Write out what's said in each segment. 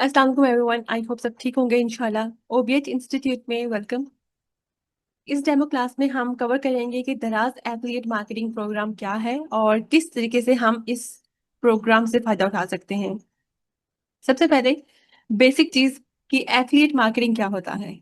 अस्सलाम वालेकुम everyone. I hope सब ठीक होंगे इंशाल्लाह। ओबीएच इंस्टीट्यूट में वेलकम। इस डेमो क्लास में हम कवर करेंगे कि दराज एफिलिएट मार्केटिंग प्रोग्राम क्या है और किस तरीके से हम इस प्रोग्राम से फायदा उठा सकते हैं। सबसे पहले बेसिक चीज कि एफिलिएट मार्केटिंग क्या होता है।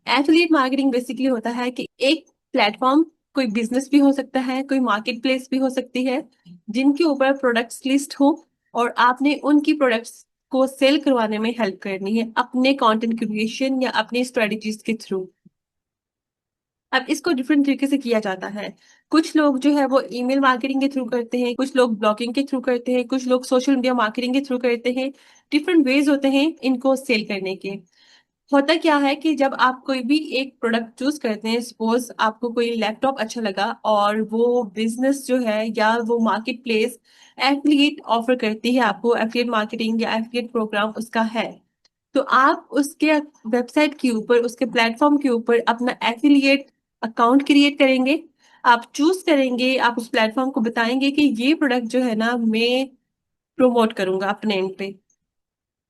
एफिलिएट मार्केटिंग बेसिकली होता है कि एक प्लेटफॉर्म, कोई बिजनेस भी हो सकता है, कोई मार्केट प्लेस भी हो सकती है, जिनके ऊपर प्रोडक्ट्स लिस्ट हो और आपने उनकी प्रोडक्ट्स को सेल करवाने में हेल्प करनी है अपने कंटेंट क्रिएशन या अपनी स्ट्रेटजीज के थ्रू। अब इसको डिफरेंट तरीके से किया जाता है। कुछ लोग जो है वो ईमेल मार्केटिंग के थ्रू करते हैं, कुछ लोग ब्लॉगिंग के थ्रू करते हैं, कुछ लोग सोशल मीडिया मार्केटिंग के थ्रू करते हैं। डिफरेंट वेज होते हैं इनको सेल करने के। होता क्या है कि जब आप कोई भी एक प्रोडक्ट चूज करते हैं, सपोज आपको कोई लैपटॉप अच्छा लगा और वो बिजनेस जो है या वो मार्केट प्लेस एफिलिएट ऑफर करती है, आपको एफिलिएट मार्केटिंग या एफिलिएट प्रोग्राम उसका है, तो आप उसके वेबसाइट के ऊपर, उसके प्लेटफॉर्म के ऊपर अपना एफिलिएट अकाउंट क्रिएट करेंगे। आप चूज करेंगे, आप उस प्लेटफॉर्म को बताएंगे कि ये प्रोडक्ट जो है ना मैं प्रमोट करूंगा अपने एंड पे।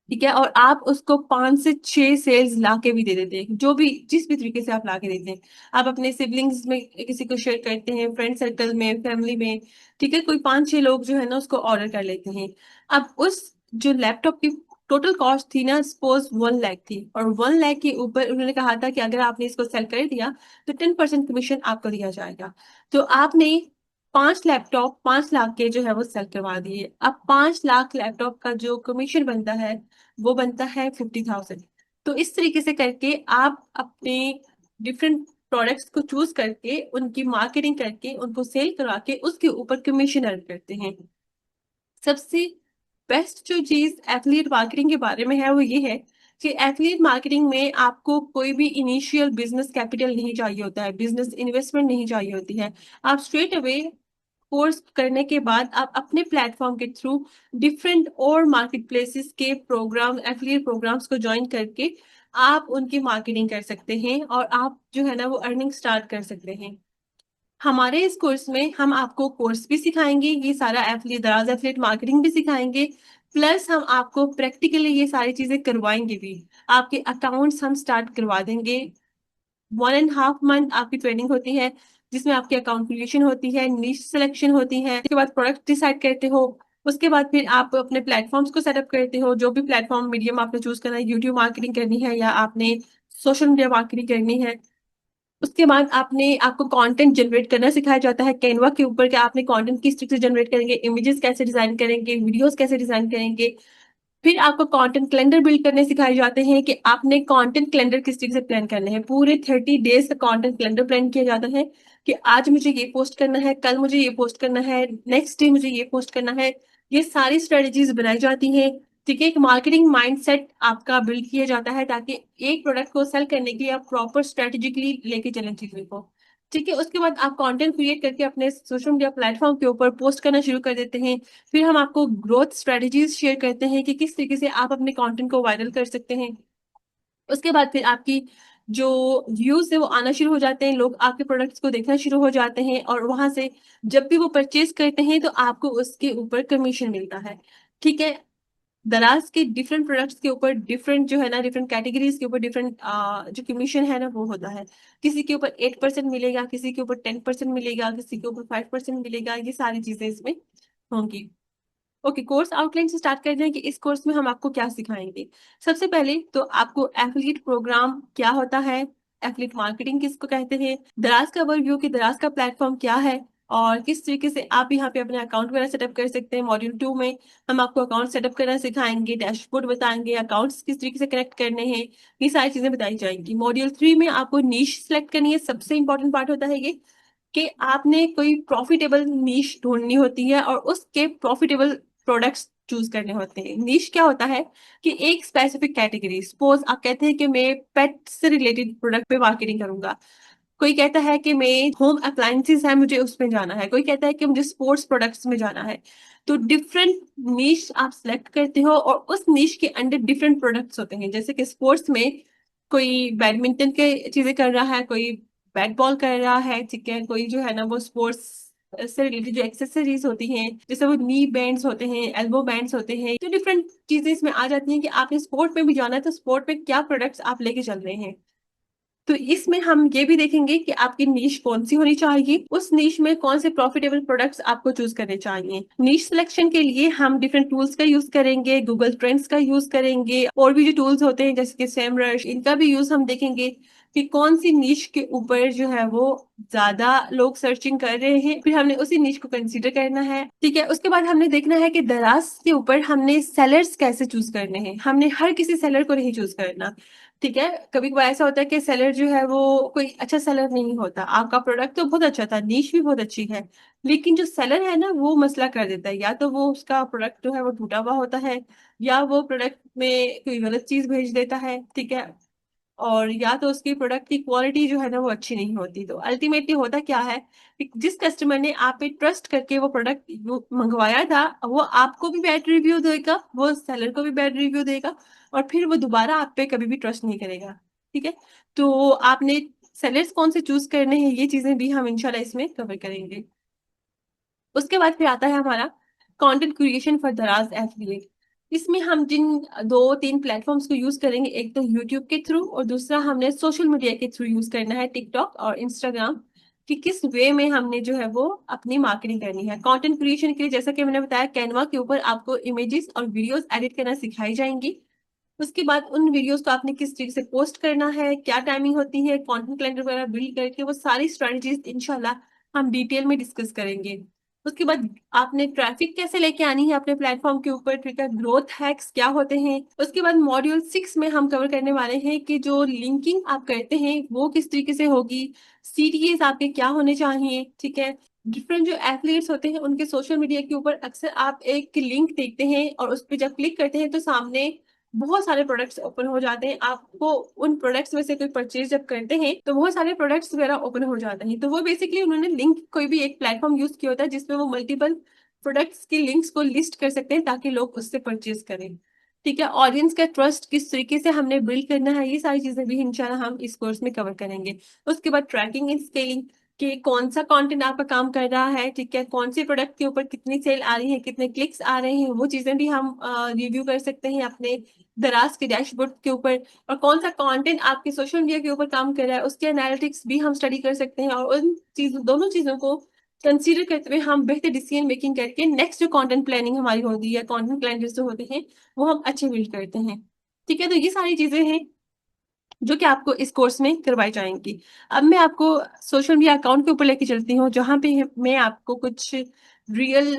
ठीक है, और आप उसको 5 से 6 सेल्स ला के भी दे देते हैं, जो भी जिस भी तरीके से आप ला के देते हैं। आप अपने सिबलिंग्स में किसी को शेयर करते हैं, फ्रेंड सर्कल में, फैमिली में। ठीक है, कोई 5-6 लोग जो है ना उसको ऑर्डर कर लेते हैं। अब उस जो लैपटॉप की टोटल कॉस्ट थी ना, सपोज 1 लाख थी, और 1 लाख के ऊपर उन्होंने कहा था कि अगर आपने इसको सेल कर दिया तो 10% कमीशन आपको दिया जाएगा। तो आपने 5 लैपटॉप 5 लाख के जो है वो सेल करवा दिए। अब 5 लाख लैपटॉप का जो कमीशन बनता है वो बनता है 50,000। तो इस तरीके से करके आप अपने डिफरेंट प्रोडक्ट्स को चूज करके उनकी मार्केटिंग करके उनको सेल करवा के उसके ऊपर कमीशन अर्न करते हैं। सबसे बेस्ट जो चीज एफिलिएट मार्केटिंग के बारे में है वो ये है कि एफिलिएट मार्केटिंग में आपको कोई भी इनिशियल बिजनेस कैपिटल नहीं चाहिए होता है, बिजनेस इन्वेस्टमेंट नहीं चाहिए होती है। आप स्ट्रेट अवे कोर्स करने के बाद आप अपने प्लेटफॉर्म के थ्रू डिफरेंट और मार्केट प्लेसेस के प्रोग्राम, एफिलिएट प्रोग्राम्स को ज्वाइन करके आप उनकी मार्केटिंग कर सकते हैं और आप जो है ना वो अर्निंग स्टार्ट कर सकते हैं। हमारे इस कोर्स में हम आपको कोर्स भी सिखाएंगे, ये सारा एफिलिएट, दराज एफिलिएट मार्केटिंग भी सिखाएंगे, प्लस हम आपको प्रैक्टिकली ये सारी चीजें करवाएंगे भी। आपके अकाउंट्स हम स्टार्ट करवा देंगे। 1.5 मंथ आपकी ट्रेनिंग होती है, जिसमें आपकी अकाउंट क्रिएशन होती है, निश सिलेक्शन होती है, उसके बाद प्रोडक्ट डिसाइड करते हो। उसके बाद फिर आप अपने प्लेटफॉर्म्स को सेटअप करते हो, जो भी प्लेटफॉर्म मीडियम आपने चूज करना है, यूट्यूब मार्केटिंग करनी है या आपने सोशल मीडिया मार्केटिंग करनी है। उसके बाद आपको कंटेंट जनरेट करना सिखाया जाता है कैनवा के ऊपर, कि आपने कंटेंट किस तरीके से जनरेट करेंगे, इमेजेस कैसे डिजाइन करेंगे, वीडियोस कैसे डिजाइन करेंगे। फिर आपको कंटेंट कैलेंडर बिल्ड करने सिखाए जाते हैं कि आपने कंटेंट कैलेंडर किस तरीके से प्लान करने हैं। पूरे 30 डेज का कंटेंट कैलेंडर प्लान किया जाता है कि आज मुझे ये पोस्ट करना है, कल मुझे ये पोस्ट करना है, नेक्स्ट डे मुझे ये पोस्ट करना है। ये सारी स्ट्रेटेजीज बनाई जाती हैं। ठीक है, एक मार्केटिंग माइंडसेट आपका बिल्ड किया जाता है ताकि एक प्रोडक्ट को सेल करने के लिए आप प्रॉपर स्ट्रेटेजिकली लेके चलें चीजों को। ठीक है, उसके बाद आप कंटेंट क्रिएट करके अपने सोशल मीडिया प्लेटफॉर्म के ऊपर पोस्ट करना शुरू कर देते हैं। फिर हम आपको ग्रोथ स्ट्रेटजीज शेयर करते हैं कि किस तरीके से आप अपने कंटेंट को वायरल कर सकते हैं। उसके बाद फिर आपकी जो व्यूज है वो आना शुरू हो जाते हैं, लोग आपके प्रोडक्ट्स को देखना शुरू हो जाते हैं और वहां से जब भी वो परचेज करते हैं तो आपको उसके ऊपर कमीशन मिलता है। ठीक है, दराज के डिफरेंट प्रोडक्ट्स के ऊपर डिफरेंट जो है ना, डिफरेंट कैटेगरीज के ऊपर डिफरेंट जो कमीशन है ना वो होता है। किसी के ऊपर 8% मिलेगा, किसी के ऊपर 10% मिलेगा, किसी के ऊपर 5% मिलेगा। ये सारी चीजें इसमें होंगी। ओके, कोर्स आउटलाइन से स्टार्ट करते हैं कि इस कोर्स में हम आपको क्या सिखाएंगे। सबसे पहले तो आपको एफिलिएट प्रोग्राम क्या होता है, एफिलिएट मार्केटिंग किसको कहते हैं, दराज का ओवरव्यू कि दराज का प्लेटफॉर्म क्या है और किस तरीके से आप यहाँ पे अपने अकाउंट वगैरह सेटअप कर सकते हैं। मॉड्यूल 2 में हम आपको अकाउंट सेटअप करना सिखाएंगे, डैशबोर्ड बताएंगे, अकाउंट्स किस तरीके से कनेक्ट करने हैं, ये सारी चीजें बताई जाएंगी। मॉड्यूल 3 में आपको नीश सेलेक्ट करनी है। सबसे इंपॉर्टेंट पार्ट होता है ये कि आपने कोई प्रॉफिटेबल नीश ढूंढनी होती है और उसके प्रॉफिटेबल प्रोडक्ट्स चूज करने होते हैं। नीश क्या होता है कि एक स्पेसिफिक कैटेगरी, सपोज आप कहते हैं कि मैं पेट से रिलेटेड प्रोडक्ट पे मार्केटिंग करूंगा, कोई कहता है कि मैं होम अप्लायंसेस है मुझे उसमें जाना है, कोई कहता है कि मुझे स्पोर्ट्स प्रोडक्ट्स में जाना है। तो डिफरेंट नीश आप सिलेक्ट करते हो और उस नीश के अंदर डिफरेंट प्रोडक्ट्स होते हैं। जैसे कि स्पोर्ट्स में कोई बैडमिंटन के चीजें कर रहा है, कोई बैट बॉल कर रहा है, ठीक है, कोई जो है ना वो स्पोर्ट्स से रिलेटेड जो एक्सेसरीज होती हैं, जैसे वो नी बैंड्स होते हैं, एल्बो बैंड्स होते हैं, तो डिफरेंट चीजें इसमें आ जाती हैं कि आपने स्पोर्ट में भी जाना है तो स्पोर्ट में क्या प्रोडक्ट्स आप लेके चल रहे हैं। तो इसमें हम ये भी देखेंगे कि आपकी नीश कौन सी होनी चाहिए, उस नीश में कौन से प्रॉफिटेबल प्रोडक्ट्स आपको चूज करने चाहिए। नीश सिलेक्शन के लिए हम डिफरेंट टूल्स का यूज करेंगे, गूगल ट्रेंड्स का यूज करेंगे, और भी जो टूल्स होते हैं जैसे कि सेमरश, इनका भी यूज हम देखेंगे कि कौन सी नीश के ऊपर जो है वो ज्यादा लोग सर्चिंग कर रहे हैं, फिर हमने उसी नीश को कंसीडर करना है। ठीक है, उसके बाद हमने देखना है कि दराज के ऊपर हमने सेलर्स कैसे चूज करने हैं। हमने हर किसी सेलर को नहीं चूज करना। ठीक है, कभी कभार ऐसा होता है कि सेलर जो है वो कोई अच्छा सेलर नहीं होता, आपका प्रोडक्ट तो बहुत अच्छा था, नीश भी बहुत अच्छी है, लेकिन जो सेलर है ना वो मसला कर देता है, या तो वो उसका प्रोडक्ट जो है वो टूटा हुआ होता है, या वो प्रोडक्ट में कोई गलत चीज भेज देता है। ठीक है, और या तो उसकी प्रोडक्ट की क्वालिटी जो है ना वो अच्छी नहीं होती। तो अल्टीमेटली होता क्या है कि जिस कस्टमर ने आप पे ट्रस्ट करके वो प्रोडक्ट मंगवाया था, वो आपको भी बैड रिव्यू देगा, वो सेलर को भी बैड रिव्यू देगा, और फिर वो दोबारा आप पे कभी भी ट्रस्ट नहीं करेगा। ठीक है, तो आपने सेलर्स कौन से चूज करने हैं, ये चीजें भी हम इंशाल्लाह इसमें कवर करेंगे। उसके बाद फिर आता है हमारा कंटेंट क्रिएशन फॉर दराज एफिलिएट। इसमें हम जिन दो तीन प्लेटफॉर्म्स को यूज करेंगे, एक तो यूट्यूब के थ्रू और दूसरा हमने सोशल मीडिया के थ्रू यूज करना है, टिकटॉक और इंस्टाग्राम, कि किस वे में हमने जो है वो अपनी मार्केटिंग करनी है। कंटेंट क्रिएशन के लिए जैसा कि मैंने बताया, कैनवा के ऊपर आपको इमेजेस और वीडियोस एडिट करना सिखाई जाएंगी। उसके बाद उन वीडियोस को आपने किस तरीके से पोस्ट करना है, क्या टाइमिंग होती है, कंटेंट कैलेंडर वगैरह बिल्ड करके वो सारी स्ट्रेटजीज इंशाल्लाह हम डिटेल में डिस्कस करेंगे। उसके बाद आपने ट्रैफिक कैसे लेके आनी है अपने प्लेटफॉर्म के ऊपर, ठीक है, ग्रोथ हैक्स क्या होते हैं। उसके बाद मॉड्यूल 6 में हम कवर करने वाले हैं कि जो लिंकिंग आप करते हैं वो किस तरीके से होगी, सीटीएस आपके क्या होने चाहिए। ठीक है, डिफरेंट जो एथलीट्स होते हैं उनके सोशल मीडिया के ऊपर अक्सर आप एक लिंक देखते हैं, और उस पर जब क्लिक करते हैं तो सामने बहुत सारे प्रोडक्ट्स ओपन हो जाते हैं। आपको उन प्रोडक्ट्स में से कोई परचेज जब करते हैं तो बहुत सारे प्रोडक्ट्स वगैरह ओपन हो जाते हैं, तो वो बेसिकली उन्होंने लिंक कोई भी एक प्लेटफॉर्म यूज किया होता है जिसमें वो मल्टीपल प्रोडक्ट्स की लिंक्स को लिस्ट कर सकते हैं ताकि लोग उससे परचेज करें। ठीक है, ऑडियंस का ट्रस्ट किस तरीके से हमने बिल्ड करना है, ये सारी चीजें भी इंशाल्लाह हम इस कोर्स में कवर करेंगे। उसके बाद ट्रैकिंग एंड स्केलिंग, कि कौन सा कंटेंट आपका काम कर रहा है, ठीक है, कौन से प्रोडक्ट के ऊपर कितनी सेल आ रही है, कितने क्लिक्स आ रहे हैं, वो चीजें भी हम रिव्यू कर सकते हैं अपने दराज के डैशबोर्ड के ऊपर। और कौन सा कंटेंट आपके सोशल मीडिया के ऊपर काम कर रहा है उसके एनालिटिक्स भी हम स्टडी कर सकते हैं, और उन चीजों दोनों चीजों को कंसीडर करते हुए हम बेहतर डिसीजन मेकिंग करके नेक्स्ट जो कंटेंट प्लानिंग हमारी होती है, कंटेंट क्लाइंट जो होते हैं वो हम अच्छे बिल्ड करते हैं। ठीक है, तो ये सारी चीजें हैं जो कि आपको इस कोर्स में करवाई जाएंगी। अब मैं आपको सोशल मीडिया अकाउंट के ऊपर लेके चलती हूँ, जहाँ पे मैं आपको कुछ रियल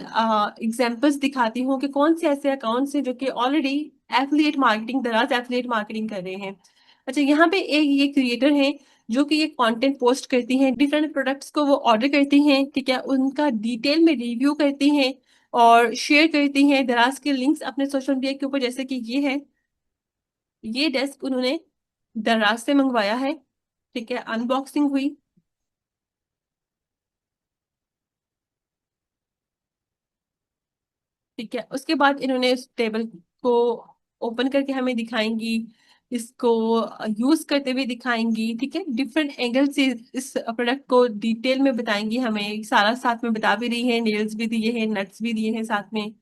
एग्जांपल्स दिखाती हूँ कि कौन से ऐसे अकाउंट्स हैं जो कि ऑलरेडी एफिलिएट मार्केटिंग, दराज एफिलिएट मार्केटिंग कर रहे हैं। अच्छा, यहाँ पे एक ये क्रिएटर है जो कि ये कंटेंट पोस्ट करती हैं, डिफरेंट प्रोडक्ट्स को वो ऑर्डर करती हैं, ठीक है, उनका डिटेल में रिव्यू करती हैं और शेयर करती हैं दराज के लिंक्स अपने सोशल मीडिया के ऊपर। जैसे कि ये है, ये डेस्क उन्होंने दराज से मंगवाया है। ठीक है, अनबॉक्सिंग हुई। ठीक है, उसके बाद इन्होंने इस टेबल को ओपन करके हमें दिखाएंगी, इसको यूज करते हुए दिखाएंगी। ठीक है, डिफरेंट एंगल से इस प्रोडक्ट को डिटेल में बताएंगी, हमें सारा साथ में बता भी रही है, नेल्स भी दिए हैं, नट्स भी दिए हैं साथ में।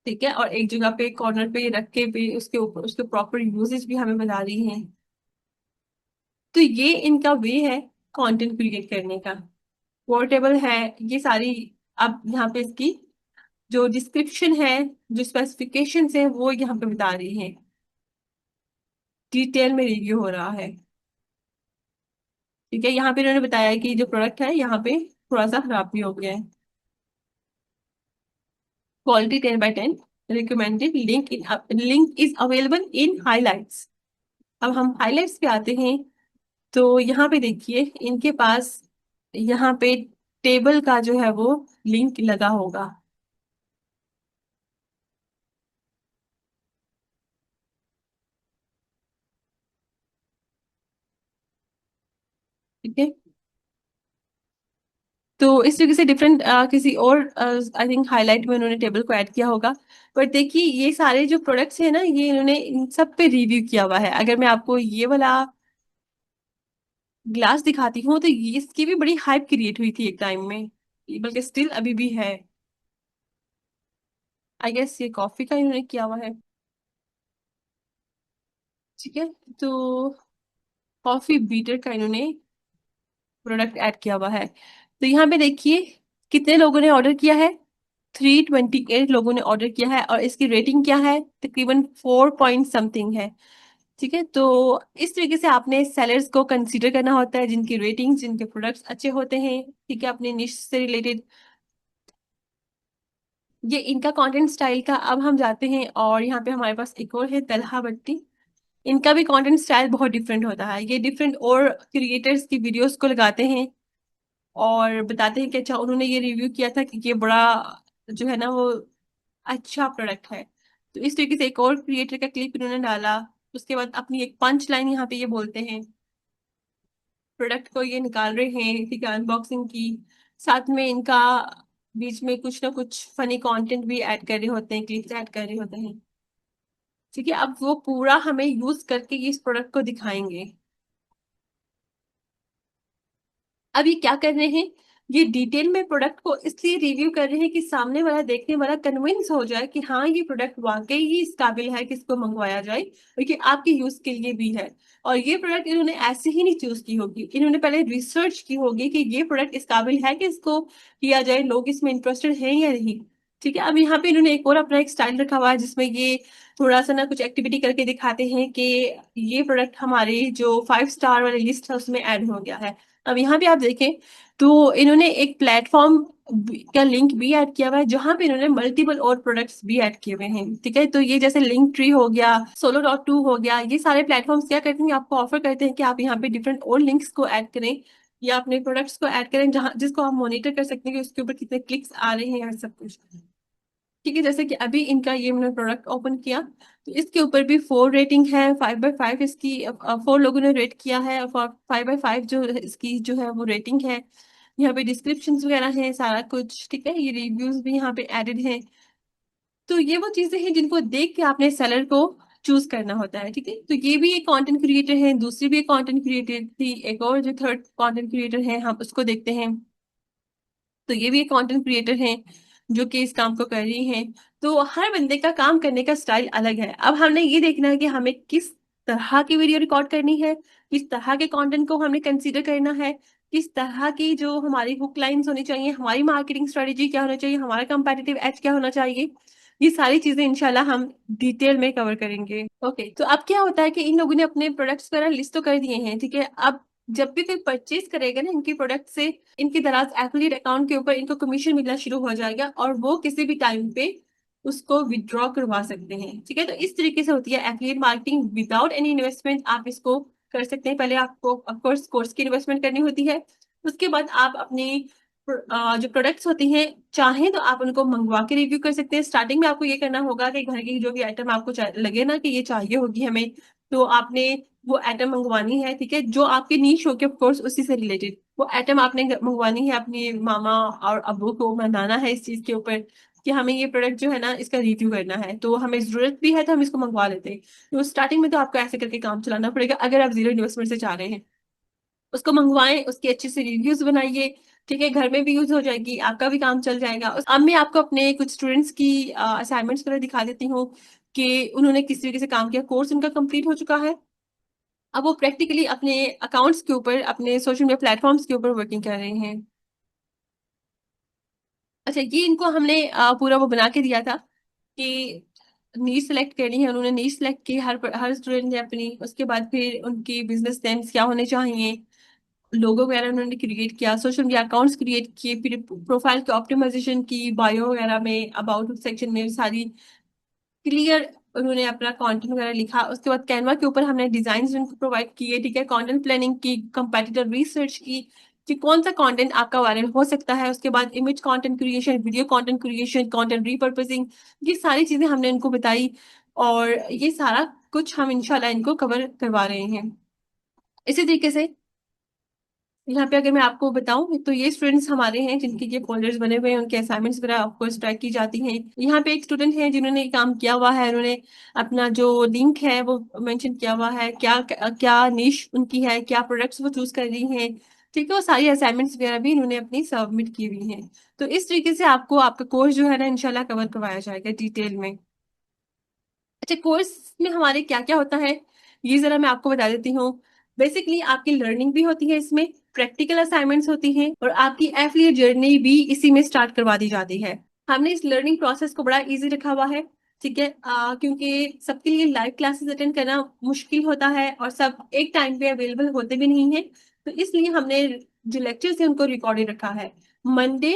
ठीक है, और एक जगह पे कॉर्नर पे रख के भी उसके ऊपर उसके प्रॉपर यूजेज भी हमें बता रही हैं। तो ये इनका वे है कंटेंट क्रिएट करने का, पोर्टेबल है ये सारी। अब यहाँ पे इसकी जो डिस्क्रिप्शन है, जो स्पेसिफिकेशन है, वो यहाँ पे बता रही है, डिटेल में रिव्यू हो रहा है। ठीक है, यहाँ पे इन्होंने बताया है कि जो प्रोडक्ट है यहाँ पे थोड़ा सा खराब भी हो गया है। Quality 10/10, recommended, link is available in highlights. अब हम हाईलाइट्स पे आते हैं, तो यहाँ पे देखिए इनके पास यहाँ पे टेबल का जो है वो लिंक लगा होगा। ठीक है, तो इस तरीके से डिफरेंट किसी और आई थिंक हाईलाइट में उन्होंने टेबल को ऐड किया होगा। पर देखिए ये सारे जो प्रोडक्ट्स हैं ना, ये इन्होंने इन सब पे रिव्यू किया हुआ है। अगर मैं आपको ये वाला ग्लास दिखाती हूँ तो ये इसकी भी बड़ी हाइप क्रिएट हुई थी एक टाइम में, बल्कि स्टिल अभी भी है। आई गेस ये कॉफी का इन्होंने किया हुआ है। ठीक है, तो कॉफी बीटर का इन्होंने प्रोडक्ट ऐड किया हुआ है। तो यहाँ पे देखिए कितने लोगों ने ऑर्डर किया है। 328 लोगों ने ऑर्डर किया है और इसकी रेटिंग क्या है, तकरीबन 4 पॉइंट समथिंग है। ठीक है, तो इस तरीके से आपने सेलर्स को कंसीडर करना होता है जिनकी रेटिंग्स, जिनके प्रोडक्ट्स अच्छे होते हैं, ठीक है, अपने निश से रिलेटेड। ये इनका कंटेंट स्टाइल का। अब हम जाते हैं और यहाँ पे हमारे पास एक और है तलहा भट्टी। इनका भी कंटेंट स्टाइल बहुत डिफरेंट होता है। ये डिफरेंट और क्रिएटर्स की वीडियोस को लगाते हैं और बताते हैं कि अच्छा उन्होंने ये रिव्यू किया था कि ये बड़ा जो है ना वो अच्छा प्रोडक्ट है। तो इस तरीके से एक और क्रिएटर का क्लिप इन्होंने डाला। उसके बाद अपनी एक पंच लाइन यहाँ पे ये बोलते हैं, प्रोडक्ट को ये निकाल रहे हैं, ठीक है, अनबॉक्सिंग की। साथ में इनका बीच में कुछ ना कुछ फनी कंटेंट भी ऐड कर रहे होते हैं, क्लिप्स ऐड कर रहे होते हैं। ठीक है, अब वो पूरा हमें यूज करके ये इस प्रोडक्ट को दिखाएंगे। अब ये क्या कर रहे हैं, ये डिटेल में प्रोडक्ट को इसलिए रिव्यू कर रहे हैं कि सामने वाला देखने वाला कन्विंस हो जाए कि हाँ ये प्रोडक्ट वाकई ही इस काबिल है कि इसको मंगवाया जाए और कि आपके यूज के लिए भी है। और ये प्रोडक्ट इन्होंने ऐसे ही नहीं चूज की होगी, इन्होंने पहले रिसर्च की होगी कि ये प्रोडक्ट इस काबिल है कि इसको किया जाए, लोग इसमें इंटरेस्टेड हैं या नहीं। ठीक है, अब यहाँ पे इन्होंने एक और अपना एक स्टाइल रखा हुआ है जिसमें ये थोड़ा सा ना कुछ एक्टिविटी करके दिखाते हैं कि ये प्रोडक्ट हमारे जो 5 स्टार वाली लिस्ट है उसमें ऐड हो गया है। अब यहाँ पे आप देखें तो इन्होंने एक प्लेटफॉर्म का लिंक भी ऐड किया हुआ है जहां पे इन्होंने मल्टीपल और प्रोडक्ट्स भी ऐड किए हुए हैं। ठीक है, तो ये जैसे लिंक ट्री हो गया, Solo.to हो गया, ये सारे प्लेटफॉर्म्स क्या करते हैं, आपको ऑफर करते हैं कि आप यहाँ पे डिफरेंट और लिंक्स को ऐड करें या अपने प्रोडक्ट्स को ऐड करें जहां जिसको आप मॉनिटर कर सकते हैं कि उसके ऊपर कितने क्लिक्स आ रहे हैं और सब कुछ। ठीक है, जैसे कि अभी इनका ये मैंने प्रोडक्ट ओपन किया तो इसके ऊपर भी 4 रेटिंग है, 5/5 इसकी 4 लोगों ने रेट किया है और 5/5 जो इसकी जो है वो रेटिंग है। यहाँ पे डिस्क्रिप्शन वगैरह है सारा कुछ, ठीक है, ये रिव्यूज भी यहाँ पे एडेड है। तो ये वो चीजें हैं जिनको देख के आपने सेलर को चूज करना होता है। ठीक है, तो ये भी एक कंटेंट क्रिएटर है, दूसरी भी एक कंटेंट क्रिएटर थी, एक और जो थर्ड कंटेंट क्रिएटर है हम उसको देखते हैं। तो ये भी एक कंटेंट क्रिएटर हैं जो कि इस काम को कर रही हैं। तो हर बंदे का काम करने का स्टाइल अलग है। अब हमने ये देखना है कि हमें किस तरह की वीडियो रिकॉर्ड करनी है, किस तरह के कंटेंट को हमने कंसीडर करना है, किस तरह की जो हमारी हुक लाइंस होनी चाहिए, हमारी मार्केटिंग स्ट्रेटेजी क्या होना चाहिए, हमारा कंपेटिटिव एज क्या होना चाहिए। ये सारी चीजें इंशाल्लाह हम डिटेल में कवर करेंगे। ओके, तो अब क्या होता है कि इन लोगों ने अपने प्रोडक्ट्स वगैरह लिस्ट तो कर दिए हैं। ठीक है, अब जब भी कोई परचेज करेगा ना इनके प्रोडक्ट से, इनके दराज एफिलिएट अकाउंट के ऊपर इनको कमीशन मिलना शुरू हो जाएगा और वो किसी भी टाइम पे उसको विड्रॉ करवा सकते हैं। ठीक है, तो इस तरीके से होती है affiliate marketing without any investment. आप इसको कर सकते हैं। पहले आपको ऑफकोर्स कोर्स की इन्वेस्टमेंट करनी होती है, उसके बाद आप अपनी जो प्रोडक्ट्स होती हैं चाहें तो आप उनको मंगवा के रिव्यू कर सकते हैं। स्टार्टिंग में आपको ये करना होगा कि घर की जो भी आइटम आपको लगे ना कि ये चाहिए होगी हमें, तो आपने वो आइटम मंगवानी है। ठीक है, जो आपकी नीश होगी ऑफ कोर्स उसी से रिलेटेड वो आइटम आपने मंगवानी है, अपने मामा और अब्बू को मनाना है इस चीज के ऊपर कि हमें ये प्रोडक्ट जो है ना इसका रिव्यू करना है, तो हमें जरूरत भी है तो हम इसको मंगवा लेते हैं। तो स्टार्टिंग में तो आपको ऐसे करके काम चलाना पड़ेगा अगर आप जीरो इन्वेस्टमेंट से चाह रहे हैं। उसको मंगवाएं, उसके अच्छे से रिव्यूज बनाइए। ठीक है, घर में भी यूज हो जाएगी, आपका भी काम चल जाएगा। अब मैं आपको अपने कुछ स्टूडेंट्स की असाइनमेंट्स वगैरह दिखा देती हूँ कि उन्होंने किस तरीके से काम किया। कोर्स उनका कंप्लीट हो चुका है, अब वो प्रैक्टिकली अपने अकाउंट्स के ऊपर, अपने सोशल मीडिया प्लेटफॉर्म्स के ऊपर वर्किंग कर रहे हैं। अच्छा, ये इनको हमने पूरा वो बना के दिया था कि नीड सेलेक्ट करनी है। उन्होंने नीड सेलेक्ट की, हर हर स्टूडेंट ने अपनी। उसके बाद फिर उनकी बिजनेस नेम्स क्या होने चाहिए, लोगो वगैरह उन्होंने क्रिएट किया, सोशल मीडिया अकाउंट्स क्रिएट किए, फिर प्रोफाइल की ऑप्टिमाइजेशन की, बायो वगैरह में, अबाउट सेक्शन में सारी क्लियर उन्होंने अपना कंटेंट वगैरह लिखा। उसके बाद कैनवा के ऊपर हमने डिजाइन उनको प्रोवाइड किए। ठीक है, कंटेंट प्लानिंग की, कंपेटिटर रिसर्च की कि कौन सा कंटेंट आपका वायरल हो सकता है। उसके बाद image content creation, video content creation, content repurposing, ये सारी चीजें हमने इनको बताई और ये सारा कुछ हम इंशाल्लाह इनको कवर करवा रहे हैं। इसी तरीके से यहाँ पे अगर मैं आपको बताऊं तो ये स्टूडेंट्स हमारे हैं जिनके ये फोल्डर्स बने हुए हैं, उनके असाइनमेंट्स वगैरह आपको ट्रैक की जाती हैं। यहाँ पे एक स्टूडेंट है जिन्होंने ये काम किया हुआ है, उन्होंने अपना जो लिंक है वो मेंशन किया हुआ है, क्या क्या निश उनकी है, क्या प्रोडक्ट्स वो चूज कर रही हैं। ठीक है, वो सारी असाइनमेंट्स वगैरह भी इन्होंने अपनी सबमिट की हुई हैं। तो इस तरीके से आपको आपका कोर्स जो है ना इंशाल्लाह कवर करवाया जाएगा डिटेल में। अच्छा, कोर्स में हमारे क्या क्या होता है ये जरा मैं आपको बता देती हूँ। बेसिकली आपकी लर्निंग भी होती है इसमें, प्रैक्टिकल असाइनमेंट्स होती हैं, और आपकी एफिलिएट जर्नी भी इसी में स्टार्ट करवा दी जाती है। हमने इस लर्निंग प्रोसेस को बड़ा इजी रखा हुआ है। ठीक है, क्योंकि सबके लिए लाइव क्लासेस अटेंड करना मुश्किल होता है और सब एक टाइम पे अवेलेबल होते भी नहीं है। तो इसलिए हमने जो लेक्चर्स है उनको रिकॉर्डेड रखा है। मंडे,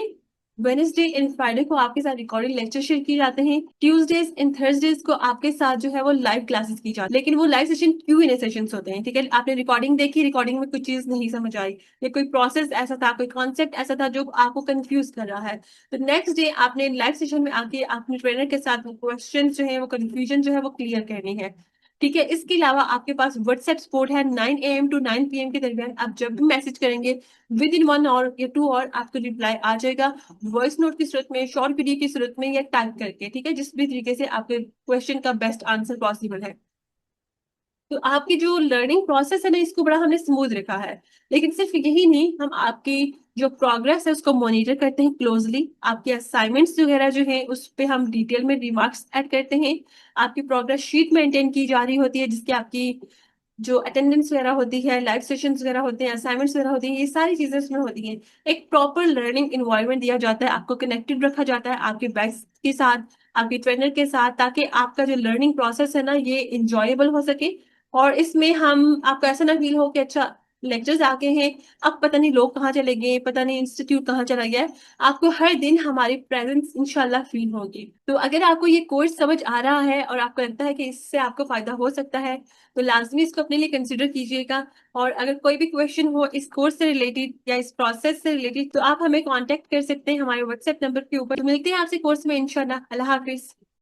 वेनेसडे एंड फ्राइडे को आपके साथ रिकॉर्डेड लेक्चर शेयर किए जाते हैं। ट्यूसडेज एंड थर्सडेज को आपके साथ जो है वो लाइव क्लासेस की जाती है, लेकिन वो लाइव सेशन Q&A सेशंस होते हैं। ठीक है, आपने रिकॉर्डिंग देखी, रिकॉर्डिंग में कोई चीज नहीं समझ आई या कोई प्रोसेस ऐसा था, कोई कॉन्सेप्ट ऐसा था जो आपको कंफ्यूज कर रहा है, तो नेक्स्ट डे आपने लाइव सेशन में आके अपने ट्रेनर के साथ क्वेश्चन जो है वो कंफ्यूजन जो है वो क्लियर करनी है। ठीक है, इसके अलावा आपके पास व्हाट्सएप सपोर्ट है। 9 AM to 9 PM के दरमियान आप जब भी मैसेज करेंगे विद इन 1 आवर या 2 आवर आपको रिप्लाई आ जाएगा, वॉइस नोट की सूरत में, शॉर्ट वीडियो की सूरत में, या टाइप करके। ठीक है, जिस भी तरीके से आपके क्वेश्चन का बेस्ट आंसर पॉसिबल है। तो आपकी जो लर्निंग प्रोसेस है ना इसको बड़ा हमने स्मूथ रखा है। लेकिन सिर्फ यही नहीं, हम आपकी जो प्रोग्रेस है उसको मॉनिटर करते हैं क्लोजली। आपके असाइनमेंट्स वगैरह जो है उस पे हम डिटेल में रिमार्क्स ऐड करते हैं। आपकी प्रोग्रेस शीट मेंटेन की जा रही होती है जिसकी आपकी जो अटेंडेंस वगैरह होती है, लाइव सेशंस वगैरह होते हैं, असाइनमेंट्स वगैरह होती हैं, ये सारी चीजें उसमें होती हैं। एक प्रॉपर लर्निंग इन्वायरमेंट दिया जाता है, आपको कनेक्टेड रखा जाता है आपके बैच के साथ, आपके ट्रेनर के साथ, ताकि आपका जो लर्निंग प्रोसेस है ना ये इंजॉयबल हो सके। और इसमें हम आपको ऐसा ना फील हो कि अच्छा लेक्चर्स आके हैं, अब पता नहीं लोग कहाँ चले गए, पता नहीं इंस्टीट्यूट कहाँ चला गया है। आपको हर दिन हमारी प्रेजेंस इंशाल्लाह फील होगी। तो अगर आपको ये कोर्स समझ आ रहा है और आपको लगता है कि इससे आपको फायदा हो सकता है, तो लाजमी इसको अपने लिए कंसिडर कीजिएगा। और अगर कोई भी क्वेश्चन हो इस कोर्स से रिलेटेड या इस प्रोसेस से रिलेटेड, तो आप हमें कांटेक्ट कर सकते हैं हमारे व्हाट्सएप नंबर के ऊपर। तो मिलते हैं आपसे कोर्स में इंशाल्लाह। अल्लाह हाफिज।